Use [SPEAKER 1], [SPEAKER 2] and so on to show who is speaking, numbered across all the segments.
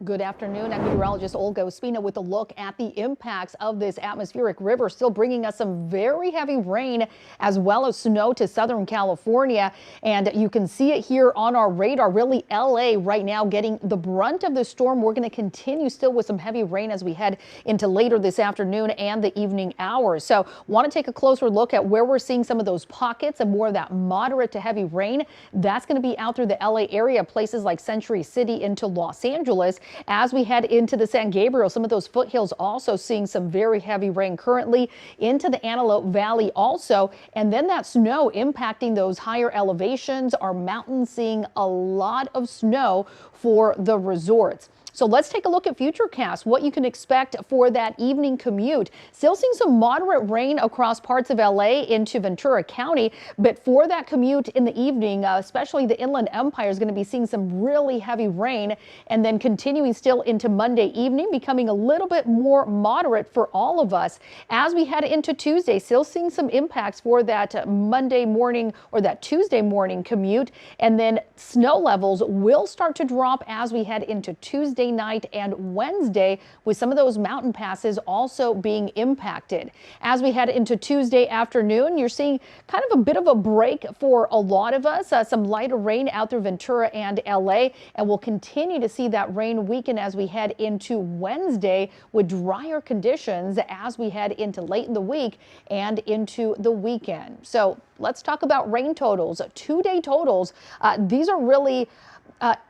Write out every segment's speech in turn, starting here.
[SPEAKER 1] Good afternoon. I'm meteorologist Olga Ospina with a look at the impacts of this atmospheric river, still bringing us some very heavy rain as well as snow to Southern California. And you can see it here on our radar. Really, LA right now getting the brunt of the storm. We're going to continue still with some heavy rain as we head into later this afternoon and the evening hours. So want to take a closer look at where we're seeing some of those pockets of more of that moderate to heavy rain. That's going to be out through the LA area, places like Century City into Los Angeles. As we head into the San Gabriel, some of those foothills also seeing some very heavy rain currently into the Antelope Valley also. And then that snow impacting those higher elevations. Our mountains seeing a lot of snow for the resorts. So let's take a look at Futurecast, what you can expect for that evening commute. Still seeing some moderate rain across parts of LA into Ventura County, but for that commute in the evening, especially the Inland Empire is going to be seeing some really heavy rain, and then continuing still into Monday evening, becoming a little bit more moderate for all of us. As we head into Tuesday, still seeing some impacts for that Monday morning or that Tuesday morning commute, and then snow levels will start to drop as we head into Tuesday night and Wednesday, with some of those mountain passes also being impacted. As we head into Tuesday afternoon, you're seeing kind of a bit of a break for a lot of us. Some lighter rain out through Ventura and LA, and we'll continue to see that rain weaken as we head into Wednesday with drier conditions as we head into late in the week and into the weekend. So let's talk about rain totals, 2-day totals. These are really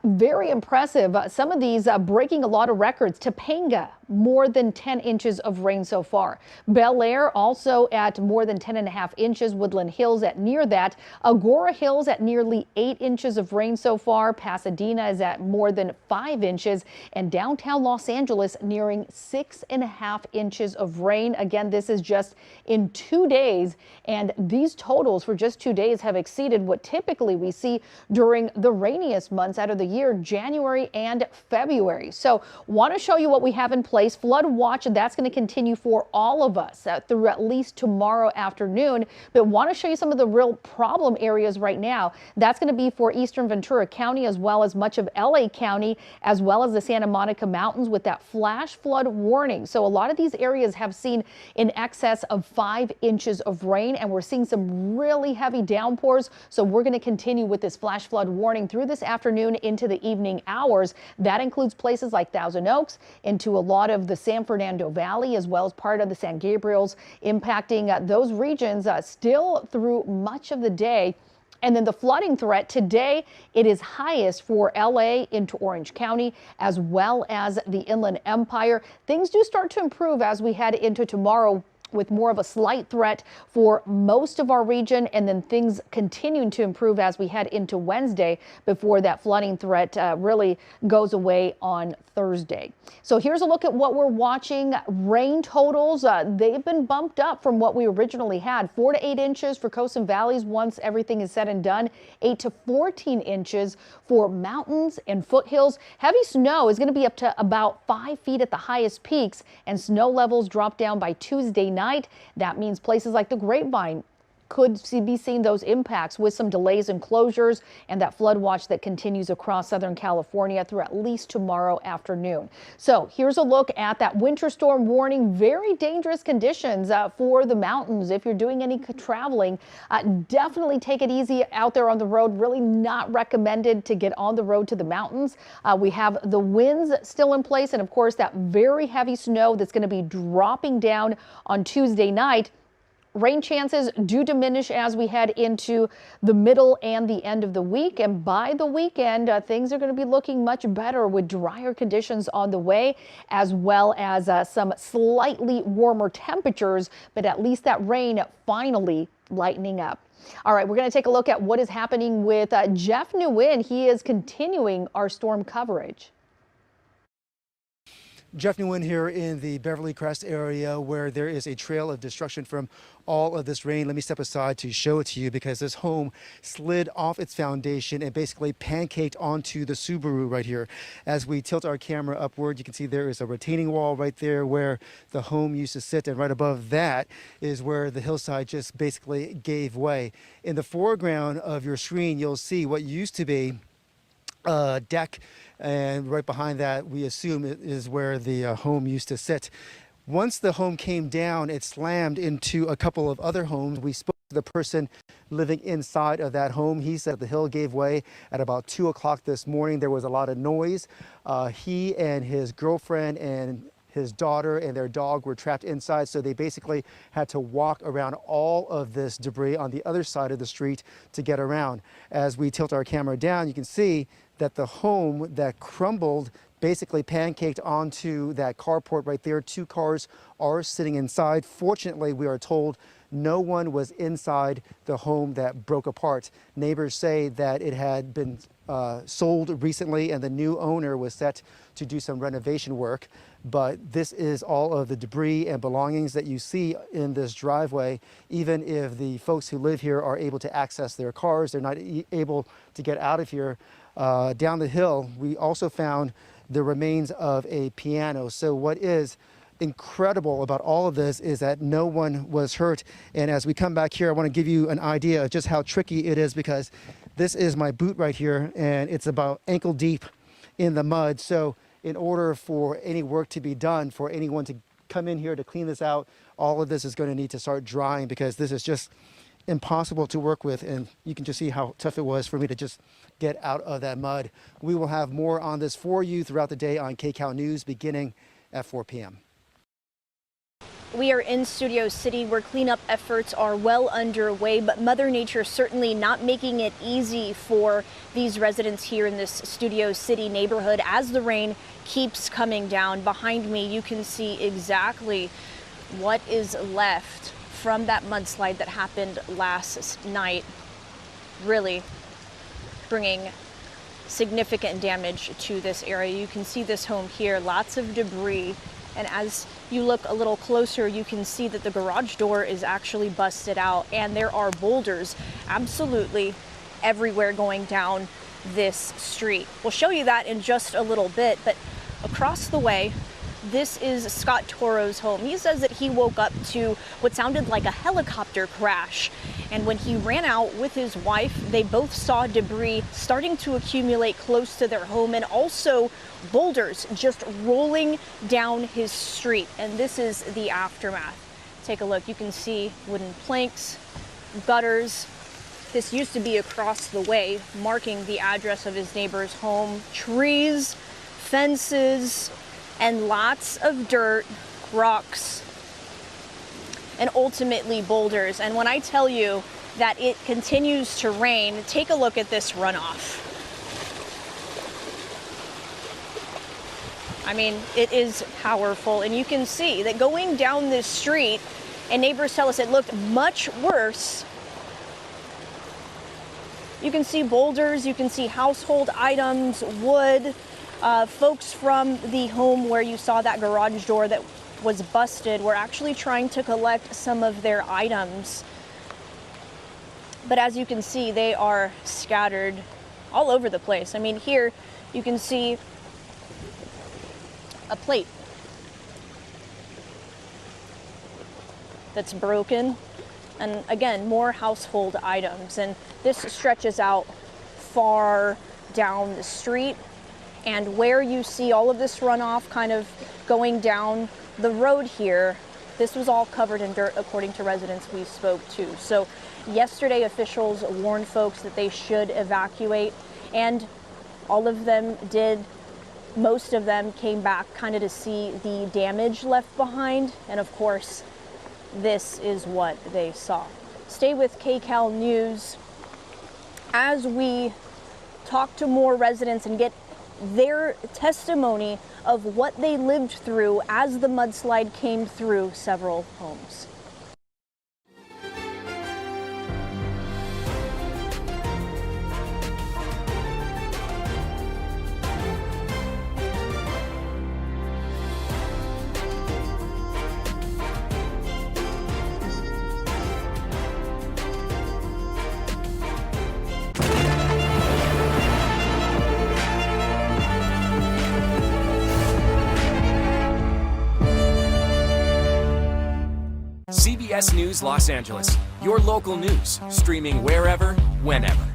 [SPEAKER 1] very impressive. Some of these breaking a lot of records. Topanga, more than 10 inches of rain so far. Bel Air also at more than 10.5 inches. Woodland Hills at near that. Agoura Hills at nearly 8 inches of rain so far. Pasadena is at more than 5 inches. And downtown Los Angeles nearing 6.5 inches of rain. Again, this is just in 2 days. And these totals for just 2 days have exceeded what typically we see during the rainiest months out of the year, January and February. So want to show you what we have in place. Flood watch, that's going to continue for all of us through at least tomorrow afternoon. But want to show you some of the real problem areas right now. That's going to be for eastern Ventura County as well as much of LA County, as well as the Santa Monica Mountains with that flash flood warning. So a lot of these areas have seen in excess of 5 inches of rain, and we're seeing some really heavy downpours. So we're going to continue with this flash flood warning through this afternoon into the evening hours. That includes places like Thousand Oaks, into a lot of the San Fernando Valley, as well as part of the San Gabriels, impacting those regions still through much of the day. And then the flooding threat today, it is highest for LA into Orange County, as well as the Inland Empire. Things do start to improve as we head into tomorrow, with more of a slight threat for most of our region, and then things continuing to improve as we head into Wednesday before that flooding threat really goes away on Thursday. So here's a look at what we're watching. Rain totals, they've been bumped up from what we originally had. 4 to 8 inches for coasts and valleys once everything is said and done. 8 to 14 inches for mountains and foothills. Heavy snow is going to be up to about 5 feet at the highest peaks, and snow levels drop down by Tuesday night. That means places like the Grapevine could be seeing those impacts with some delays and closures, and that flood watch that continues across Southern California through at least tomorrow afternoon. So here's a look at that winter storm warning. Very dangerous conditions for the mountains. If you're doing any traveling, definitely take it easy out there on the road. Really not recommended to get on the road to the mountains. We have the winds still in place, and of course that very heavy snow that's going to be dropping down on Tuesday night. Rain chances do diminish as we head into the middle and the end of the week. And by the weekend, things are going to be looking much better with drier conditions on the way, as well as some slightly warmer temperatures. But at least that rain finally lightening up. All right, we're going to take a look at what is happening with Jeff Nguyen. He is continuing our storm coverage.
[SPEAKER 2] Jeff Nguyen here in the Beverly Crest area, where there is a trail of destruction from all of this rain. Let me step aside to show it to you, because this home slid off its foundation and basically pancaked onto the Subaru right here. As we tilt our camera upward, you can see there is a retaining wall right there where the home used to sit, and right above that is where the hillside just basically gave way. In the foreground of your screen, you'll see what used to be deck, and right behind that, we assume it is where the home used to sit. Once the home came down, it slammed into a couple of other homes. We spoke to the person living inside of that home. He said the hill gave way at about 2 o'clock this morning. There was a lot of noise. He and his girlfriend and his daughter and their dog were trapped inside, so they basically had to walk around all of this debris on the other side of the street to get around. As we tilt our camera down, you can see that the home that crumbled basically pancaked onto that carport right there. 2 cars are sitting inside. Fortunately, we are told no one was inside the home that broke apart. Neighbors say that it had been sold recently and the new owner was set to do some renovation work. But this is all of the debris and belongings that you see in this driveway. Even if the folks who live here are able to access their cars, they're not able to get out of here. Down the hill, we also found the remains of a piano. So what is incredible about all of this is that no one was hurt. And as we come back here, I want to give you an idea of just how tricky it is, because this is my boot right here and it's about ankle deep in the mud. So in order for any work to be done, for anyone to come in here to clean this out, all of this is going to need to start drying, because this is just impossible to work with. And you can just see how tough it was for me to just get out of that mud. We will have more on this for you throughout the day on Kcal News beginning at 4 p.m.
[SPEAKER 3] We are in Studio City where cleanup efforts are well underway, but Mother Nature certainly not making it easy for these residents here in this Studio City neighborhood as the rain keeps coming down. Behind me, you can see exactly what is left from that mudslide that happened last night, really bringing significant damage to this area. You can see this home here, lots of debris. And as you look a little closer, you can see that the garage door is actually busted out and there are boulders absolutely everywhere going down this street. We'll show you that in just a little bit, but across the way, this is Scott Toro's home. He says that he woke up to what sounded like a helicopter crash. And when he ran out with his wife, they both saw debris starting to accumulate close to their home and also boulders just rolling down his street. And this is the aftermath. Take a look. You can see wooden planks, gutters. This used to be across the way, marking the address of his neighbor's home. Trees, fences, and lots of dirt, rocks, and ultimately boulders. And when I tell you that it continues to rain, take a look at this runoff. I mean, it is powerful, and you can see that going down this street, and neighbors tell us it looked much worse. You can see boulders, you can see household items, wood. Folks from the home where you saw that garage door that was busted were actually trying to collect some of their items. But as you can see, they are scattered all over the place. I mean, here you can see a plate that's broken. And again, more household items. And this stretches out far down the street. And where you see all of this runoff kind of going down the road here, this was all covered in dirt, according to residents we spoke to. So yesterday, officials warned folks that they should evacuate, and all of them did. Most of them came back kind of to see the damage left behind. And of course, this is what they saw. Stay with Kcal News as we talk to more residents and get their testimony of what they lived through as the mudslide came through several homes.
[SPEAKER 4] CBS News Los Angeles, your local news, streaming wherever, whenever.